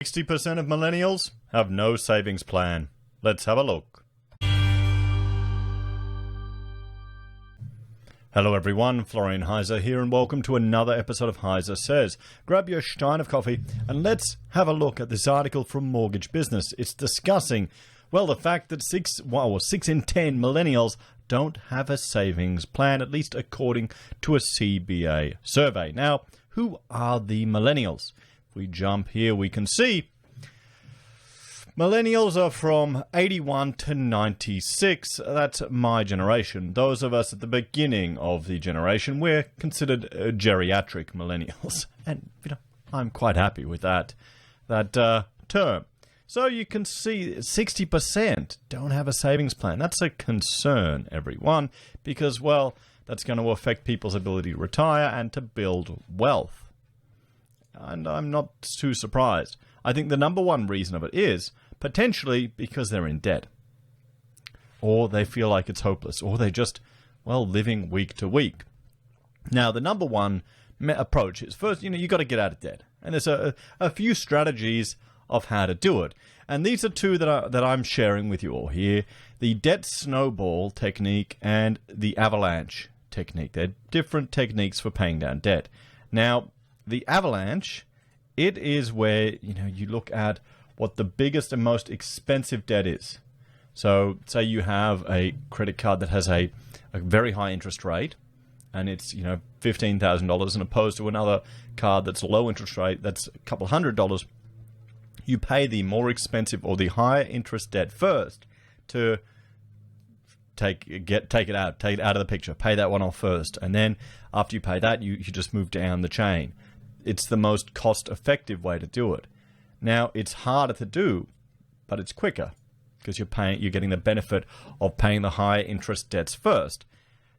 60% of millennials have no savings plan. Let's have a look. Hello everyone, Florian.heise here, and welcome to another episode of HeiseSays. Grab your stein of coffee and let's have a look at this article from Mortgage Business. It's discussing, well, the fact that 6 in 10 millennials don't have a savings plan, at least according to a CBA survey. Now, who are the millennials? If we jump here, we can see millennials are from 81 to 96. That's my generation. Those of us at the beginning of the generation, we're considered geriatric millennials. And, I'm quite happy with that term. So you can see 60% don't have a savings plan. That's a concern, everyone, because, well, that's going to affect people's ability to retire and to build wealth. And I'm not too surprised. I think the number one reason of it is potentially because they're in debt. Or they feel like it's hopeless. Or they're just, well, living week to week. Now, the number one approach is first, you got to get out of debt. And there's a few strategies of how to do it. And these are two that I'm sharing with you all here. The debt snowball technique and the avalanche technique. They're different techniques for paying down debt. Now, the avalanche, it is where, you look at what the biggest and most expensive debt is. So say you have a credit card that has a very high interest rate and it's, $15,000, and opposed to another card that's a low interest rate, that's a couple $100. You pay the more expensive or the higher interest debt first to take it out of the picture, pay that one off first. And then after you pay that, you just move down the chain. It's the most cost-effective way to do it. Now, it's harder to do, but it's quicker because you're getting the benefit of paying the higher interest debts first.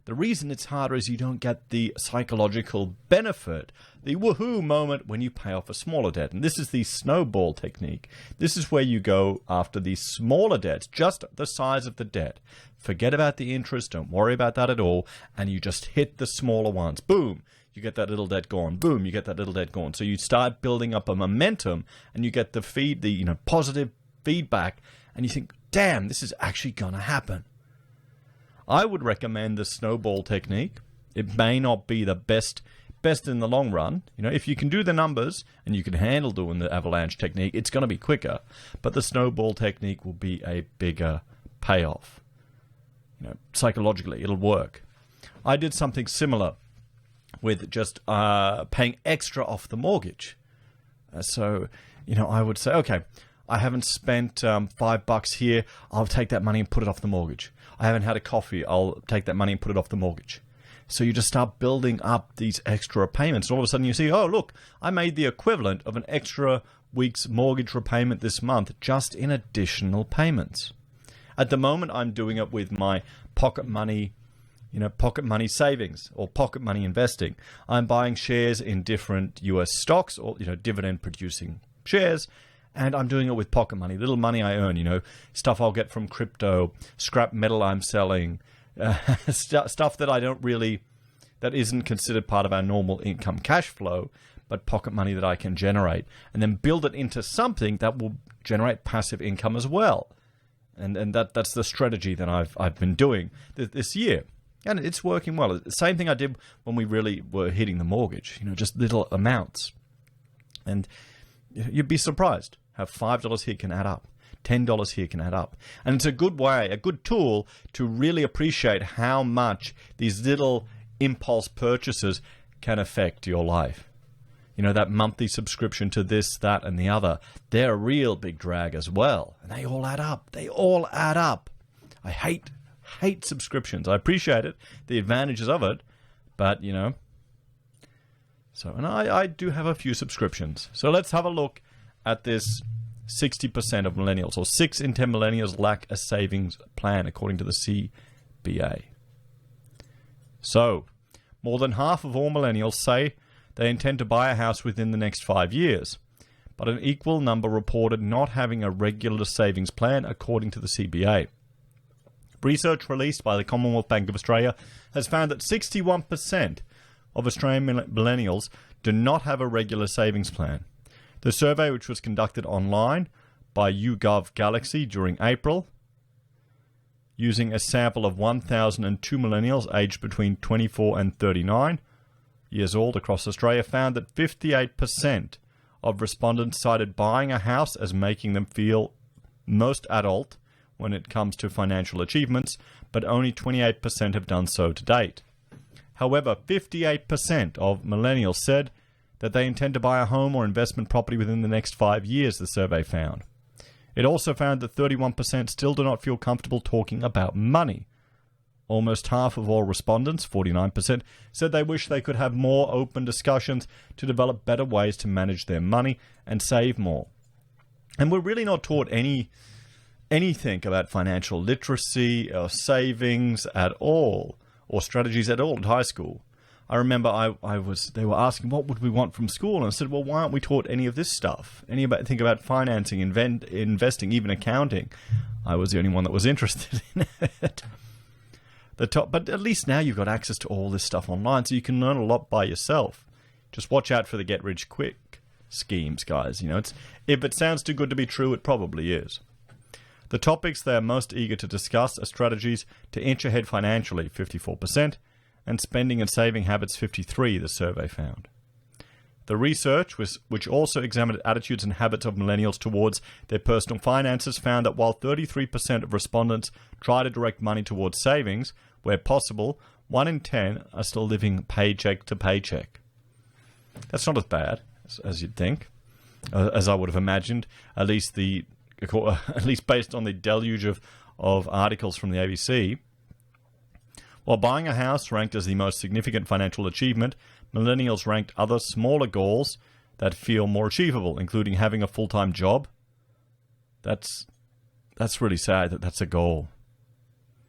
The reason it's harder is you don't get the psychological benefit, the woohoo moment when you pay off a smaller debt. And this is the snowball technique. This is where you go after the smaller debts, just the size of the debt. Forget about the interest, don't worry about that at all, and you just hit the smaller ones. Boom! You get that little debt gone. Boom, you get that little debt gone. So you start building up a momentum and you get the positive feedback, and you think, damn, this is actually going to happen. I would recommend the snowball technique. It may not be the best in the long run. If you can do the numbers and you can handle doing the avalanche technique, it's going to be quicker. But the snowball technique will be a bigger payoff. Psychologically, it'll work. I did something similar with just paying extra off the mortgage. So, I would say, okay, I haven't spent $5 here. I'll take that money and put it off the mortgage. I haven't had a coffee. I'll take that money and put it off the mortgage. So you just start building up these extra payments. And all of a sudden you see, oh, look, I made the equivalent of an extra week's mortgage repayment this month just in additional payments. At the moment, I'm doing it with my pocket money savings or pocket money investing. I'm buying shares in different US stocks or, dividend producing shares. And I'm doing it with pocket money, little money I earn, stuff I'll get from crypto, scrap metal I'm selling, stuff that that isn't considered part of our normal income cash flow, but pocket money that I can generate, and then build it into something that will generate passive income as well. And that's the strategy that I've been doing this year. And it's working well. The same thing I did when we really were hitting the mortgage, just little amounts. And you'd be surprised how $5 here can add up. $10 here can add up. And it's a good way, a good tool to really appreciate how much these little impulse purchases can affect your life. That monthly subscription to this, that, and the other, they're a real big drag as well. And they all add up. They all add up. I hate subscriptions. I appreciate it, the advantages of it, but, So, and I do have a few subscriptions. So let's have a look at this 60% of millennials, or 6 in 10 millennials lack a savings plan, according to the CBA. So, more than half of all millennials say they intend to buy a house within the next 5 years, but an equal number reported not having a regular savings plan, according to the CBA. Research released by the Commonwealth Bank of Australia has found that 61% of Australian millennials do not have a regular savings plan. The survey, which was conducted online by YouGov Galaxy during April, using a sample of 1,002 millennials aged between 24 and 39 years old across Australia, found that 58% of respondents cited buying a house as making them feel most adult when it comes to financial achievements, but only 28% have done so to date. However, 58% of millennials said that they intend to buy a home or investment property within the next 5 years, the survey found. It also found that 31% still do not feel comfortable talking about money. Almost half of all respondents, 49%, said they wish they could have more open discussions to develop better ways to manage their money and save more. And we're really not taught anything about financial literacy or savings at all, or strategies at all at high school. I remember they were asking what would we want from school, and I said, well, why aren't we taught any of this stuff? Think about financing, investing, even accounting. I was the only one that was interested in it. But at least now you've got access to all this stuff online, so you can learn a lot by yourself. Just watch out for the get-rich-quick schemes, guys. If it sounds too good to be true, it probably is. The topics they are most eager to discuss are strategies to inch ahead financially, 54%, and spending and saving habits, 53%, the survey found. The research, which also examined attitudes and habits of millennials towards their personal finances, found that while 33% of respondents try to direct money towards savings, where possible, 1 in 10 are still living paycheck to paycheck. That's not as bad as you'd think, as I would have imagined, at least based on the deluge of articles from the ABC. While buying a house ranked as the most significant financial achievement, millennials ranked other smaller goals that feel more achievable, including having a full-time job. That's really sad that that's a goal.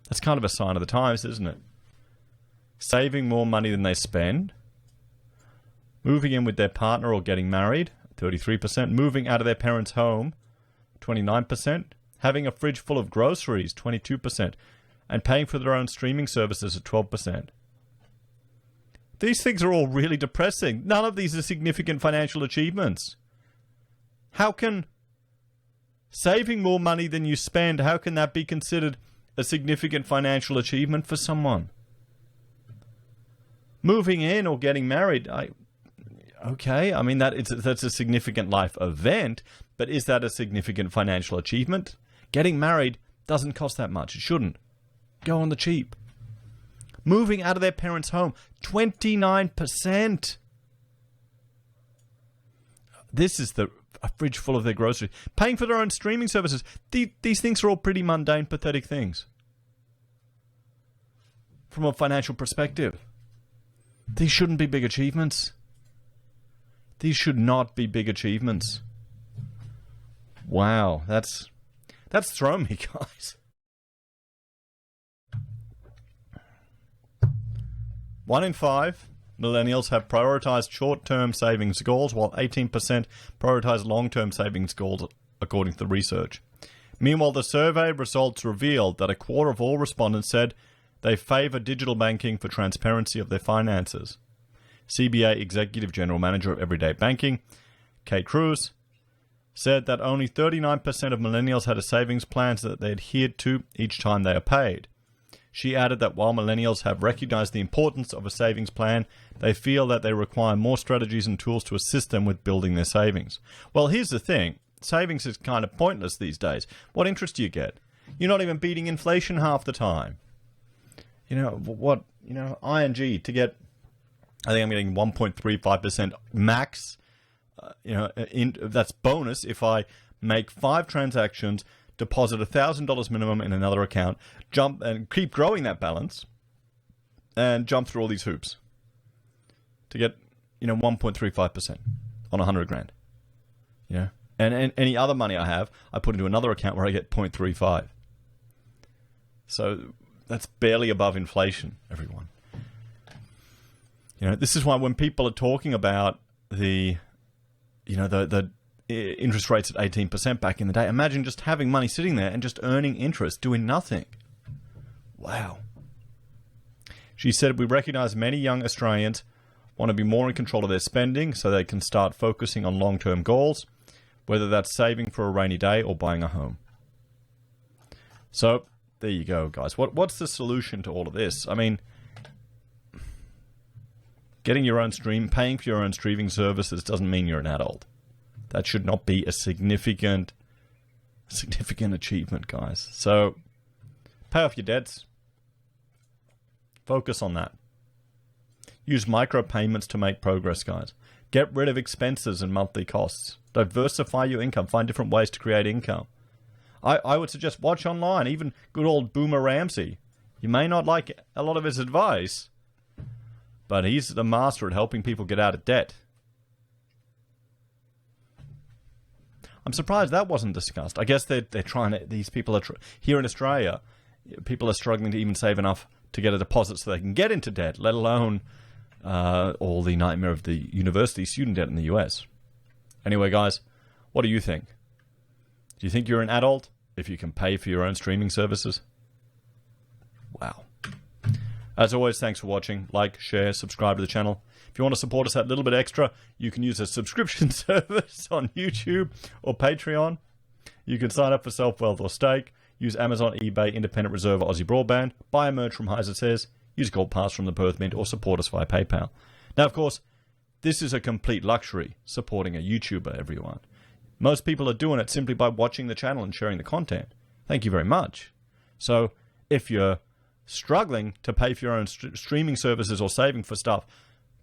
That's kind of a sign of the times, isn't it? Saving more money than they spend. Moving in with their partner or getting married, 33%. Moving out of their parents' home, 29%. Having a fridge full of groceries, 22%. And paying for their own streaming services at 12%. These things are all really depressing. None of these are significant financial achievements. How can saving more money than you spend, how can that be considered a significant financial achievement for someone? Moving in or getting married, okay, I mean that's a significant life event, but is that a significant financial achievement? Getting married doesn't cost that much. It shouldn't. Go on the cheap. Moving out of their parents' home, 29%. This is a fridge full of their groceries. Paying for their own streaming services. These things are all pretty mundane, pathetic things. From a financial perspective. These shouldn't be big achievements. These should not be big achievements. Wow, that's thrown me, guys. 1 in 5 millennials have prioritized short-term savings goals, while 18% prioritize long-term savings goals, according to the research. Meanwhile, the survey results revealed that a quarter of all respondents said they favor digital banking for transparency of their finances. CBA Executive General Manager of Everyday Banking, Kate Cruz, said that only 39% of millennials had a savings plan that they adhered to each time they are paid. She added that while millennials have recognized the importance of a savings plan, they feel that they require more strategies and tools to assist them with building their savings. Well, here's the thing. Savings is kind of pointless these days. What interest do you get? You're not even beating inflation half the time. ING to get, I think I'm getting 1.35% max. That's bonus if I make 5 transactions, deposit $1,000 minimum in another account, jump and keep growing that balance, and jump through all these hoops to get 1.35% on 100 grand. And any other money I have, I put into another account where I get 0.35. So that's barely above inflation, everyone. This is why when people are talking about the interest rates at 18% back in the day, imagine just having money sitting there and just earning interest, doing nothing. Wow. She said, we recognize many young Australians want to be more in control of their spending so they can start focusing on long-term goals, whether that's saving for a rainy day or buying a home. So, there you go, guys. What's the solution to all of this? I mean, getting your own paying for your own streaming services doesn't mean you're an adult. That should not be a significant achievement, guys. So, pay off your debts. Focus on that. Use micropayments to make progress, guys. Get rid of expenses and monthly costs. Diversify your income. Find different ways to create income. I would suggest watch online, even good old Boomer Ramsey. You may not like a lot of his advice, but he's the master at helping people get out of debt. I'm surprised that wasn't discussed. I guess they're trying to, these people are, here in Australia, people are struggling to even save enough to get a deposit so they can get into debt, let alone all the nightmare of the university student debt in the US. Anyway, guys, what do you think? Do you think you're an adult if you can pay for your own streaming services? Wow. As always, thanks for watching. Like, share, subscribe to the channel. If you want to support us that little bit extra, you can use a subscription service on YouTube or Patreon. You can sign up for SelfWealth or Stake, use Amazon, eBay, Independent Reserve, or AussieBroadband, buy a merch from HeiseSays, use Gold Pass from the Perth Mint, or support us via PayPal. Now, of course, this is a complete luxury, supporting a YouTuber, everyone. Most people are doing it simply by watching the channel and sharing the content. Thank you very much. So, if you're struggling to pay for your own streaming services or saving for stuff,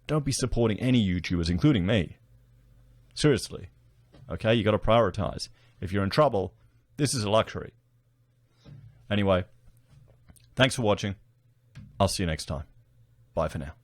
don't be supporting any YouTubers, including me. Seriously. Okay, you got to prioritize. If you're in trouble, this is a luxury. Anyway, thanks for watching. I'll see you next time. Bye for now.